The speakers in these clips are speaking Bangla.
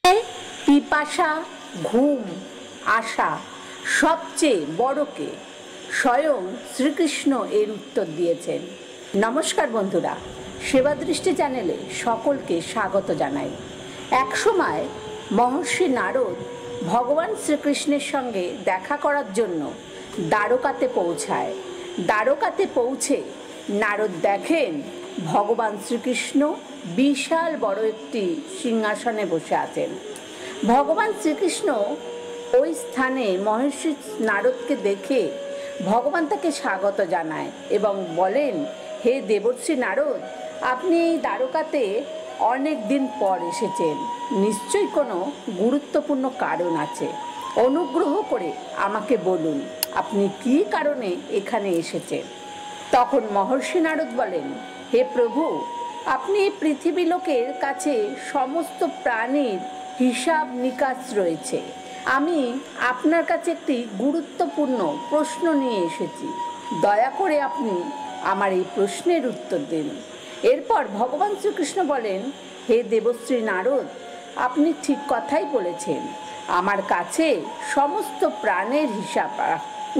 পিপাসা, ঘুম, আশা সবচেয়ে বড় কে? স্বয়ং শ্রীকৃষ্ণ এর উত্তর দিয়েছেন। নমস্কার বন্ধুরা, সেবা দৃষ্টি চ্যানেলে সকলকে স্বাগত জানাই। একসময় মহর্ষি নারদ ভগবান শ্রীকৃষ্ণের সঙ্গে দেখা করার জন্য দ্বারকাতে পৌঁছায়। দ্বারকাতে পৌঁছে নারদ দেখেন ভগবান শ্রীকৃষ্ণ বিশাল বড় একটি সিংহাসনে বসে আছেন। ভগবান শ্রীকৃষ্ণ ওই স্থানে মহর্ষি নারদকে দেখে ভগবান তাকে স্বাগত জানায় এবং বলেন, হে দেবর্ষি নারদ, আপনি এই দ্বারকাতে অনেক দিন পর এসেছেন, নিশ্চয়ই কোনো গুরুত্বপূর্ণ কারণ আছে। অনুগ্রহ করে আমাকে বলুন, আপনি কী কারণে এখানে এসেছেন? তখন মহর্ষি নারদ বলেন, হে প্রভু, আপনি পৃথিবী লোকের কাছে সমস্ত প্রাণীর হিসাব নিকাশ রয়েছে। আমি আপনার কাছে একটি গুরুত্বপূর্ণ প্রশ্ন নিয়ে এসেছি। দয়া করে আপনি আমার এই প্রশ্নের উত্তর দিন। এরপর ভগবান শ্রীকৃষ্ণ বলেন, হে দেবশ্রী নারদ, আপনি ঠিক কথাই বলেছেন। আমার কাছে সমস্ত প্রাণের হিসাব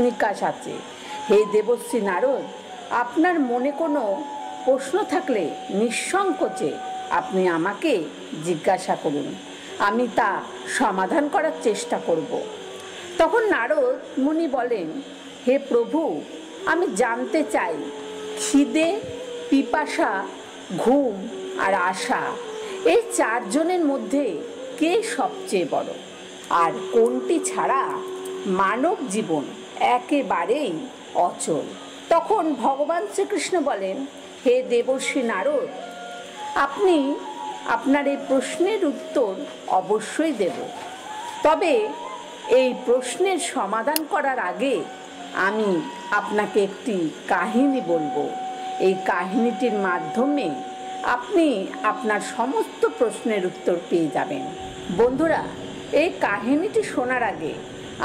নিকাশ আছে। হে দেবশ্রী নারদ, আপনার মনে কোনো প্রশ্ন থাকলে নিঃসংকোচে আপনি আমাকে জিজ্ঞাসা করুন, আমি তা সমাধান করার চেষ্টা করব। তখন নারদ মুনি বলেন, হে প্রভু, আমি জানতে চাই খিদে, পিপাসা, ঘুম আর আশা এই চারজনের মধ্যে কে সবচেয়ে বড়, আর কোনটি ছাড়া মানব জীবন একেবারেই অচল। তখন ভগবান শ্রীকৃষ্ণ বলেন, হে দেবর্ষি নারদ, আপনি আপনার এই প্রশ্নের উত্তর অবশ্যই দেব, তবে এই প্রশ্নের সমাধান করার আগে আমি আপনাকে একটি কাহিনী বলবো। এই কাহিনীটির মাধ্যমে আপনি আপনার সমস্ত প্রশ্নের উত্তর পেয়ে যাবেন। বন্ধুরা, এই কাহিনীটি শোনার আগে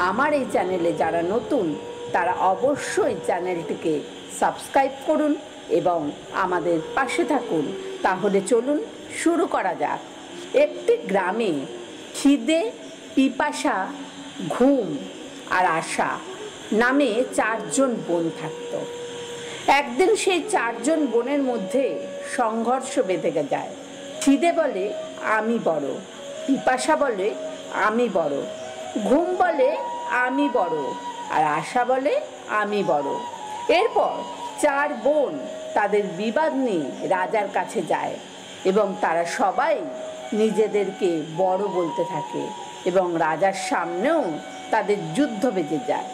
আমার এই চ্যানেলে যারা নতুন তারা অবশ্যই চ্যানেলটিকে সাবস্ক্রাইব করুন এবং আমাদের পাশে থাকুন। তাহলে চলুন শুরু করা যাক। একটি গ্রামে খিদে, পিপাসা, ঘুম আর আশা নামে চারজন বোন থাকত। একদিন সেই চারজন বোনের মধ্যে সংঘর্ষ বেঁধে যায়। খিদে বলে, আমি বড়। পিপাসা বলে, আমি বড়। ঘুম বলে, আমি বড়। আর আশা বলে, আমি বড়। এরপর চার বোন তাদের বিবাদ নিয়ে রাজার কাছে যায় এবং তারা সবাই নিজেদেরকে বড় বলতে থাকে এবং রাজার সামনেও তাদের যুদ্ধ বেজে যায়।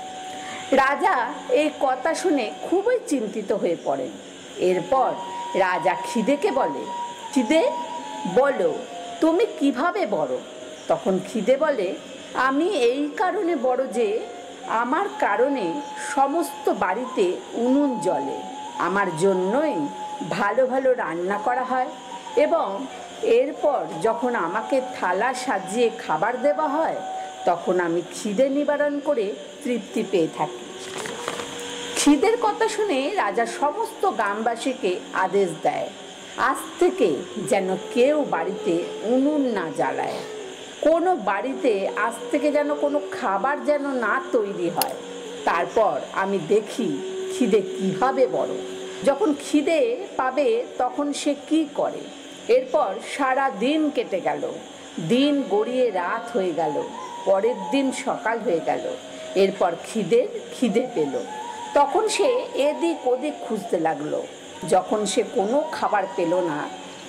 রাজা এই কথা শুনে খুবই চিন্তিত হয়ে পড়েন। এরপর রাজা খিদেকে বলে, খিদে, বলো তুমি কিভাবে বড়? তখন খিদে বলে, আমি এই কারণে বড় যে আমার কারণে সমস্ত বাড়িতে উনুন জ্বলে, আমার জন্যই ভালো ভালো রান্না করা হয় এবং এরপর যখন আমাকে থালা সাজিয়ে খাবার দেওয়া হয় তখন আমি খিদে নিবারণ করে তৃপ্তি পেয়ে থাকি। খিদের কথা শুনে রাজা সমস্ত গ্রামবাসীকে আদেশ দেয়, আজ থেকে যেন কেউ বাড়িতে উনুন না জ্বালায়, কোনো বাড়িতে আজ থেকে যেন কোনো খাবার যেন না তৈরি হয়। তারপর আমি দেখি খিদে কিভাবে বড়। যখন খিদে পাবে তখন সে কি করে। এরপর সারা দিন কেটে গেল, দিন গড়িয়ে রাত হয়ে গেল, পরের দিন সকাল হয়ে গেল। এরপর খিদে পেল, তখন সে এদিক ওদিক খুঁজতে লাগলো। যখন সে কোনো খাবার পেল না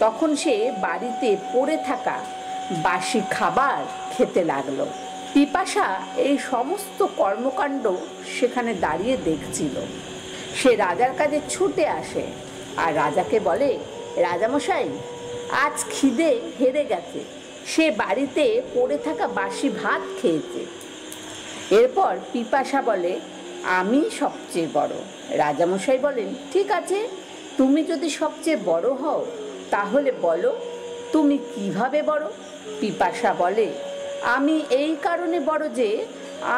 তখন সে বাড়িতে পড়ে থাকা বাসি খাবার খেতে লাগলো। পিপাসা এই সমস্ত কর্মকাণ্ড সেখানে দাঁড়িয়ে দেখছিল। সে রাজার কাছে ছুটে আসে আর রাজাকে বলে, রাজামশাই, আজ খিদে হেরে গেছে, সে বাড়িতে পড়ে থাকা বাসি ভাত খেয়েছে। এরপর পিপাসা বলে, আমি সবচেয়ে বড়। রাজামশাই বলেন, ঠিক আছে, তুমি যদি সবচেয়ে বড় হও তাহলে বলো তুমি কিভাবে বড়? পিপাসা বলে, আমি এই কারণে বড় যে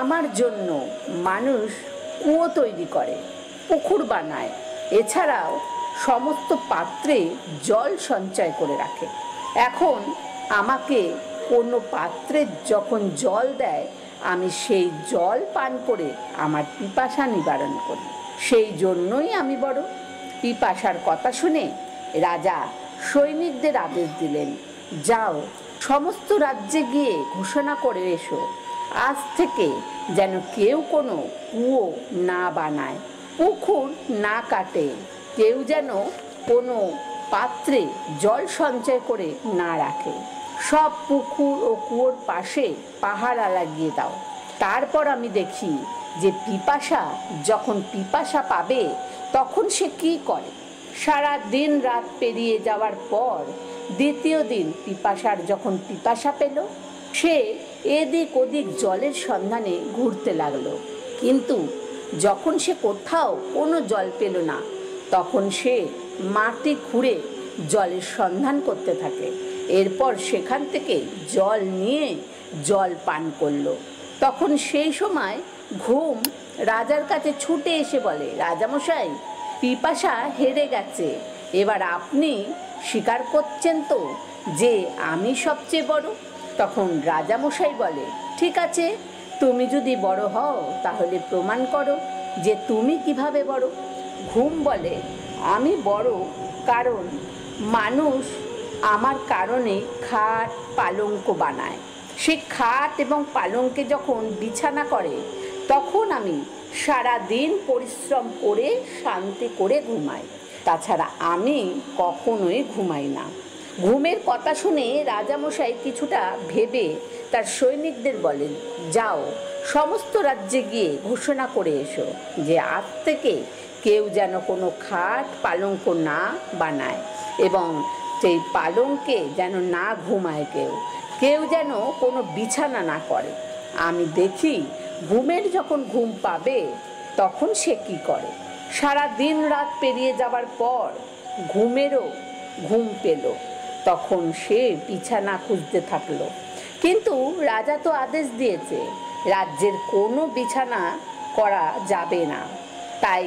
আমার জন্য মানুষ কুয়ো তৈরি করে, পুকুর বানায়, এছাড়াও সমস্ত পাত্রে জল সঞ্চয় করে রাখে। এখন আমাকে কোনো পাত্রে যখন জল দেয় আমি সেই জল পান করে আমার পিপাসা নিবারণ করি, সেই জন্যই আমি বড়। পিপাসার কথা শুনে রাজা সৈনিকদের আদেশ দিলেন, যাও সমস্ত রাজ্যে গিয়ে ঘোষণা করে এসো, আজ থেকে যেন কেউ কোনো কুয়ো না বানায়, পুকুর না কাটে, কেউ যেন কোনো পাত্রে জল সঞ্চয় করে না রাখে। সব পুকুর ও কুয়োর পাশে পাহারা লাগিয়ে দাও। তারপর আমি দেখি যে পিপাসা যখন পিপাসা পাবে তখন সে কি করে। সারা দিন রাত পেরিয়ে যাওয়ার পর দ্বিতীয় দিন পিপাসার যখন পিপাসা পেল, সে এদিক ওদিক জলের সন্ধানে ঘুরতে লাগলো, কিন্তু যখন সে কোথাও কোনো জল পেল না তখন সে মাটি খুঁড়ে জলের সন্ধান করতে থাকে। এরপর সেখান থেকে জল নিয়ে জল পান করলো। তখন সেই সময় ঘুম রাজার কাছে ছুটে এসে বলে, রাজামশাই, পিপাসা হেরে গেছে, এবার আপনি স্বীকার করছেন তো যে আমি সবচেয়ে বড়? তখন রাজামশাই বলে, ঠিক আছে, তুমি যদি বড় হও তাহলে প্রমাণ করো যে তুমি কিভাবে বড়। ঘুম বলে, আমি বড় কারণ মানুষ আমার কারণে খাট পালঙ্ক বানায়। সে খাট এবং পালঙ্কে যখন বিছানা করে তখন আমি সারা দিন পরিশ্রম করে শান্তি করে ঘুমাই, তাছাড়া আমি কখনোই ঘুমাই না। ঘুমের কথা শুনে রাজামশাই কিছুটা ভেবে তার সৈনিকদের বলেন, যাও সমস্ত রাজ্যে গিয়ে ঘোষণা করে এসো যে আজ থেকে কেউ যেন কোনো খাট পালঙ্ক না বানায় এবং সেই পালঙ্কে যেন না ঘুমায়, কেউ যেন কোনো বিছানা না করে। আমি দেখি ঘুমের যখন ঘুম পাবে তখন সে কি করে। সারা দিন রাত পেরিয়ে যাবার পর ঘুমেরও ঘুম পেল, তখন সে বিছানা খুঁজতে থাকলো, কিন্তু রাজা তো আদেশ দিয়েছে রাজ্যের কোনো বিছানা করা যাবে না, তাই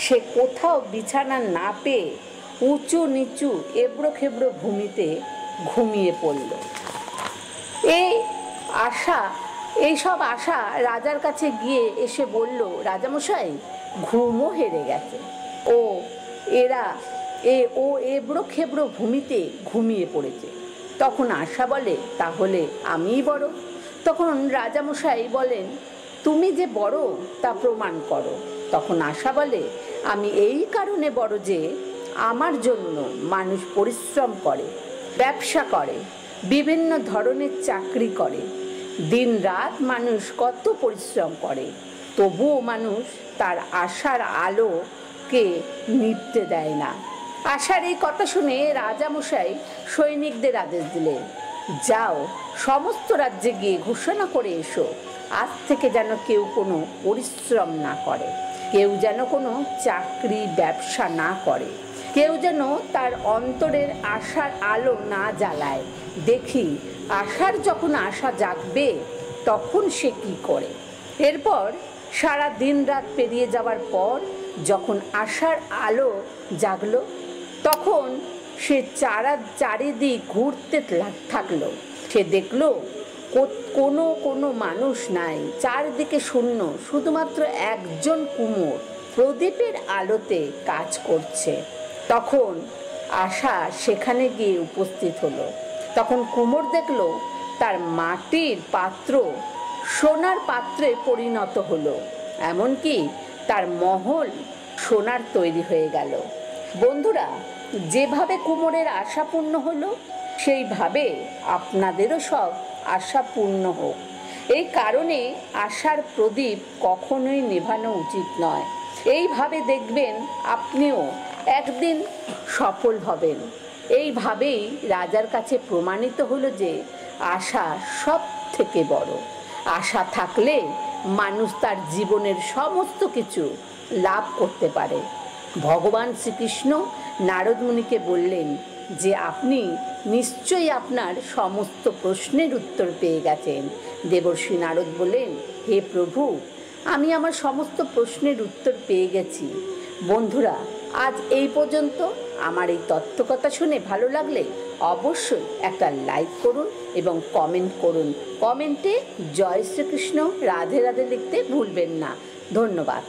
সে কোথাও বিছানা না পেয়ে উঁচু নিচু এবড়ো খেবড়ো ভূমিতে ঘুমিয়ে পড়ল। এইসব আশা রাজার কাছে গিয়ে এসে বলল, রাজামশাই, ঘুমও হেরে গেছে, ও এবড়ো খেবড়ো ভূমিতে ঘুমিয়ে পড়েছে। তখন আশা বলে, তাহলে আমিই বড়। তখন রাজামশাই বলেন, তুমি যে বড় তা প্রমাণ করো। তখন আশা বলে, আমি এই কারণে বড় যে আমার জন্য মানুষ পরিশ্রম করে, ব্যবসা করে, বিভিন্ন ধরনের চাকরি করে, দিন রাত মানুষ কত পরিশ্রম করে, তবুও মানুষ তার আশার আলোকে নিভতে দেয় না। আশার এই কথা শুনে রাজামশাই সৈনিকদের আদেশ দিলেন, যাও সমস্ত রাজ্যে গিয়ে ঘোষণা করে এসো, আজ থেকে যেন কেউ কোনো পরিশ্রম না করে, কেউ যেন কোনো চাকরি ব্যবসা না করে, কেউ যেন তার অন্তরের আশার আলো না জ্বালায়। দেখি আশার যখন আশা জাগবে তখন সে কি করে। এরপর সারা দিন রাত পেরিয়ে যাওয়ার পর যখন আশার আলো জাগলো তখন সে চারিদিক ঘুরতে থাকলো। সে দেখলো কোনো মানুষ নাই, চারিদিকে শূন্য, শুধুমাত্র একজন কুমোর প্রদীপের আলোতে কাজ করছে। তখন আশা সেখানে গিয়ে উপস্থিত হলো। তখন কুমোর দেখলো তার মাটির পাত্র সোনার পাত্রে পরিণত হলো, এমনকি তার মহল সোনার তৈরি হয়ে গেল। বন্ধুরা, যেভাবে কুমোরের আশা পূর্ণ হলো সেইভাবে আপনাদেরও সব আশা পূর্ণ হোক। এই কারণে আশার প্রদীপ কখনোই নেভানো উচিত নয়। এইভাবে দেখবেন আপনিও একদিন সফল হবেন। এইভাবেই রাজার কাছে প্রমাণিত হলো যে আশা সব থেকে বড়। আশা থাকলে মানুষ তার জীবনের সমস্ত কিছু লাভ করতে পারে। ভগবান শ্রীকৃষ্ণ নারদ মুনিকে বললেন যে আপনি নিশ্চয়ই আপনার সমস্ত প্রশ্নের উত্তর পেয়ে গেছেন। দেবর্ষি নারদ বললেন, হে প্রভু, আমি আমার সমস্ত প্রশ্নের উত্তর পেয়ে গেছি। বন্ধুরা, আজ এই পর্যন্ত। আমার এই তত্ত্বকথা শুনে ভালো লাগলে অবশ্যই একটা লাইক করুন এবং কমেন্ট করুন। কমেন্টে জয় শ্রীকৃষ্ণ, রাধে রাধে লিখতে ভুলবেন না। ধন্যবাদ।